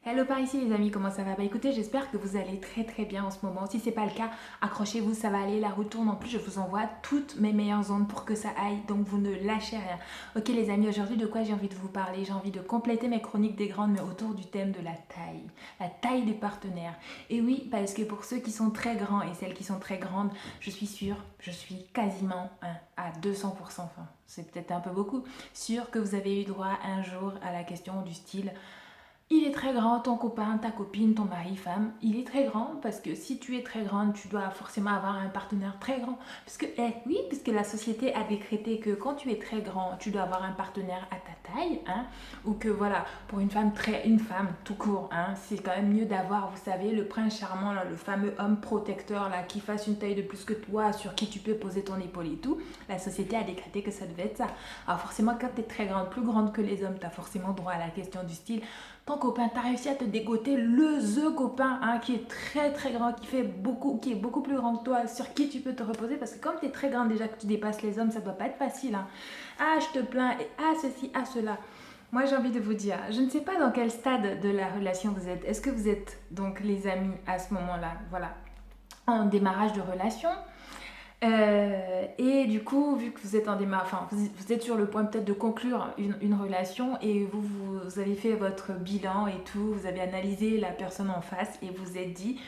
Hello par ici les amis, comment ça va? Bah écoutez, j'espère que vous allez très très bien en ce moment. Si c'est pas le cas, accrochez-vous, ça va aller, la roue tourne. En plus, je vous envoie toutes mes meilleures ondes pour que ça aille, donc vous ne lâchez rien. Ok les amis, aujourd'hui de quoi j'ai envie de vous parler? J'ai envie de compléter mes chroniques des grandes, mais autour du thème de la taille des partenaires. Et oui, parce que pour ceux qui sont très grands et celles qui sont très grandes, je suis sûre, je suis quasiment à 200%, enfin c'est peut-être un peu beaucoup, sûre que vous avez eu droit un jour à la question du style: il est très grand, ton copain, ta copine, ton mari, femme, il est très grand parce que si tu es très grande, tu dois forcément avoir un partenaire très grand. Parce que, oui, parce que la société a décrété que quand tu es très grand, tu dois avoir un partenaire à ta taille, hein, ou que voilà, pour une femme tout court, hein, c'est quand même mieux d'avoir, vous savez, le prince charmant, là, le fameux homme protecteur là, qui fasse une taille de plus que toi, sur qui tu peux poser ton épaule et tout. La société a décrété que ça devait être ça. Alors forcément, quand tu es très grande, plus grande que les hommes, tu as forcément droit à la question du style: ton copain, t'as réussi à te dégoter the copain, hein, qui est très très grand, qui est beaucoup plus grand que toi, sur qui tu peux te reposer, parce que comme tu es très grand déjà, que tu dépasses les hommes, ça doit pas être facile, hein. Ah, je te plains, et ah, ceci, ah, cela. Moi, j'ai envie de vous dire, je ne sais pas dans quel stade de la relation vous êtes. Est-ce que vous êtes donc les amis à ce moment-là, voilà, en démarrage de relation? Et du coup, vu que vous êtes en démarrage, enfin, vous êtes sur le point peut-être de conclure une relation et vous avez fait votre bilan et tout, vous avez analysé la personne en face et vous êtes dit: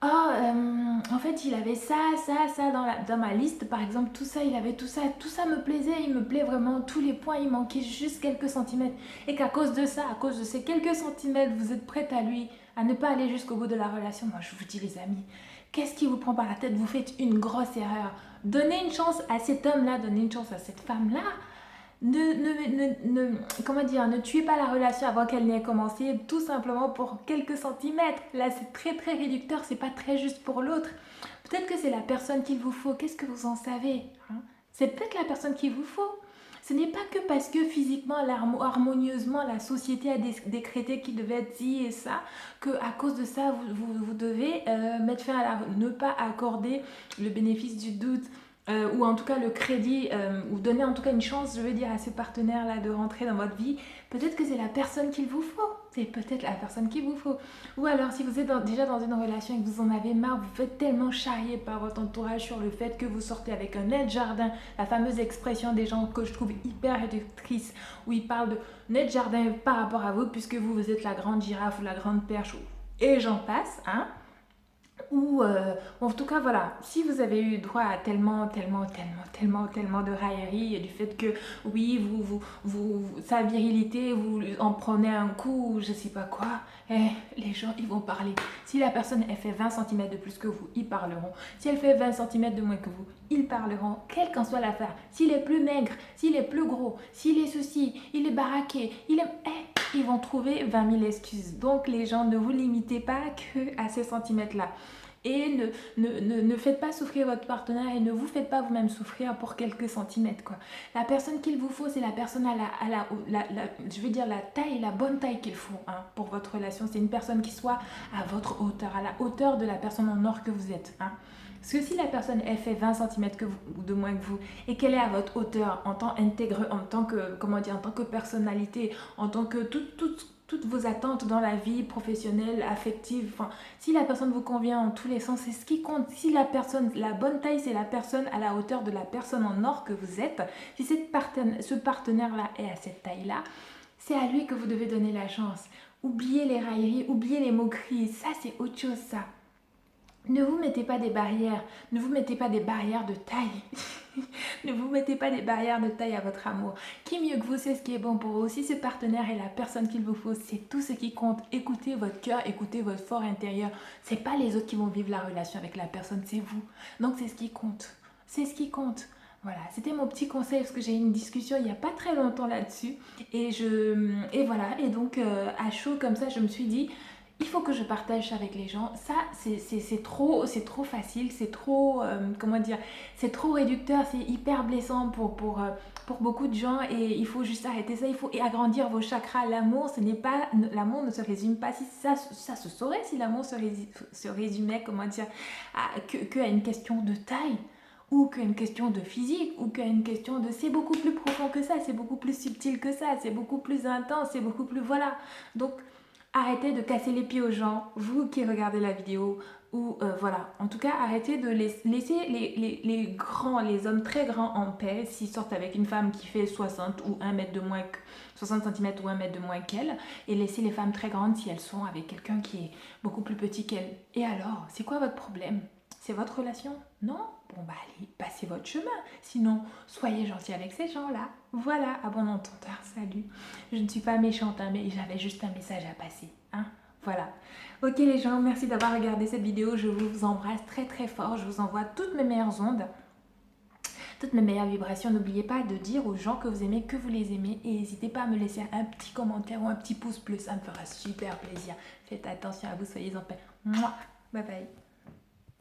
oh, en fait, il avait ça, ça dans ma liste, par exemple, tout ça, il avait tout ça me plaisait, il me plaît vraiment, tous les points, il manquait juste quelques centimètres. Et qu'à cause de ça, à cause de ces quelques centimètres, vous êtes prête à ne pas aller jusqu'au bout de la relation. Moi, je vous dis, les amis, qu'est-ce qui vous prend par la tête? Vous faites une grosse erreur. Donnez une chance à cet homme-là, donnez une chance à cette femme-là. Comment dire, ne tuez pas la relation avant qu'elle n'ait commencé, tout simplement pour quelques centimètres. Là, c'est très très réducteur, c'est pas très juste pour l'autre. Peut-être que c'est la personne qu'il vous faut. Qu'est-ce que vous en savez, hein? C'est peut-être la personne qu'il vous faut. Ce n'est pas que parce que physiquement, harmonieusement, la société a décrété qu'il devait être ci et ça, que à cause de ça, vous devez mettre fin à ne pas accorder le bénéfice du doute, ou en tout cas le crédit, ou donner en tout cas une chance, je veux dire, à ce partenaire-là de rentrer dans votre vie. Peut-être que c'est la personne qu'il vous faut. C'est peut-être la personne qu'il vous faut. Ou alors, si vous êtes déjà dans une relation et que vous en avez marre, vous faites tellement charrier par votre entourage sur le fait que vous sortez avec un aide-jardin, la fameuse expression des gens que je trouve hyper réductrice, où ils parlent de aide-jardin par rapport à vous, puisque vous êtes la grande girafe ou la grande perche, et j'en passe, hein. Ou en tout cas voilà, si vous avez eu droit à tellement de railleries et du fait que oui, sa virilité, vous en prenez un coup ou je sais pas quoi, les gens ils vont parler. Si la personne elle fait 20 centimètres de plus que vous, ils parleront. Si elle fait 20 centimètres de moins que vous, ils parleront, quelle qu'en soit l'affaire. S'il est plus maigre, s'il est plus gros, s'il est ceci, il est baraqué, ils vont trouver 20 000 excuses. Donc les gens, ne vous limitez pas que à ces centimètres-là. Et ne faites pas souffrir votre partenaire et ne vous faites pas vous-même souffrir pour quelques centimètres, quoi. La personne qu'il vous faut, c'est la personne je veux dire la taille, la bonne taille qu'il faut, hein, pour votre relation. C'est une personne qui soit à votre hauteur, à la hauteur de la personne en or que vous êtes, hein. Parce que si la personne elle fait 20 centimètres ou de moins que vous et qu'elle est à votre hauteur en tant intègre, en tant que, comment dire, en tant que personnalité, en tant que toutes vos attentes dans la vie professionnelle, affective, enfin, si la personne vous convient en tous les sens, c'est ce qui compte. Si la bonne taille, c'est la personne à la hauteur de la personne en or que vous êtes, si ce partenaire-là est à cette taille-là, c'est à lui que vous devez donner la chance. Oubliez les railleries, oubliez les moqueries, ça c'est autre chose, ça. Ne vous mettez pas des barrières, ne vous mettez pas des barrières de taille. Ne vous mettez pas des barrières de taille à votre amour. Qui mieux que vous sait ce qui est bon pour vous? Si ce partenaire est la personne qu'il vous faut, c'est tout ce qui compte. Écoutez votre cœur, écoutez votre fort intérieur. C'est pas les autres qui vont vivre la relation avec la personne, c'est vous. Donc c'est ce qui compte. C'est ce qui compte. Voilà, c'était mon petit conseil parce que j'ai eu une discussion il n'y a pas très longtemps là-dessus. Et voilà, et donc à chaud comme ça, je me suis dit, il faut que je partage ça avec les gens. Ça, c'est trop facile, c'est trop, comment dire, c'est trop réducteur, c'est hyper blessant pour beaucoup de gens et il faut juste arrêter ça. Il faut agrandir vos chakras. L'amour, l'amour ne se résume pas. Si ça se saurait si l'amour se résumait, comment dire, à une question de taille ou qu'à une question de physique, ou qu'à une question de... C'est beaucoup plus profond que ça, c'est beaucoup plus subtil que ça, c'est beaucoup plus intense, c'est beaucoup plus... Voilà. Donc, Arrêtez de casser les pieds aux gens, vous qui regardez la vidéo, ou voilà. En tout cas, arrêtez de laisser les grands, les hommes très grands en paix s'ils sortent avec une femme qui fait 60 ou 1 mètre de moins que 60 cm ou 1 mètre de moins qu'elle, et laisser les femmes très grandes si elles sont avec quelqu'un qui est beaucoup plus petit qu'elles. Et alors, c'est quoi votre problème? C'est votre relation? Non? Bon bah allez, passez votre chemin. Sinon, soyez gentil avec ces gens-là. Voilà, à bon entendeur, salut. Je ne suis pas méchante, hein, mais j'avais juste un message à passer. Hein, voilà. Ok les gens, merci d'avoir regardé cette vidéo. Je vous embrasse très très fort. Je vous envoie toutes mes meilleures ondes, toutes mes meilleures vibrations. N'oubliez pas de dire aux gens que vous aimez, que vous les aimez. Et n'hésitez pas à me laisser un petit commentaire ou un petit pouce bleu. Ça me fera super plaisir. Faites attention à vous, soyez en paix. Mouah. Bye bye.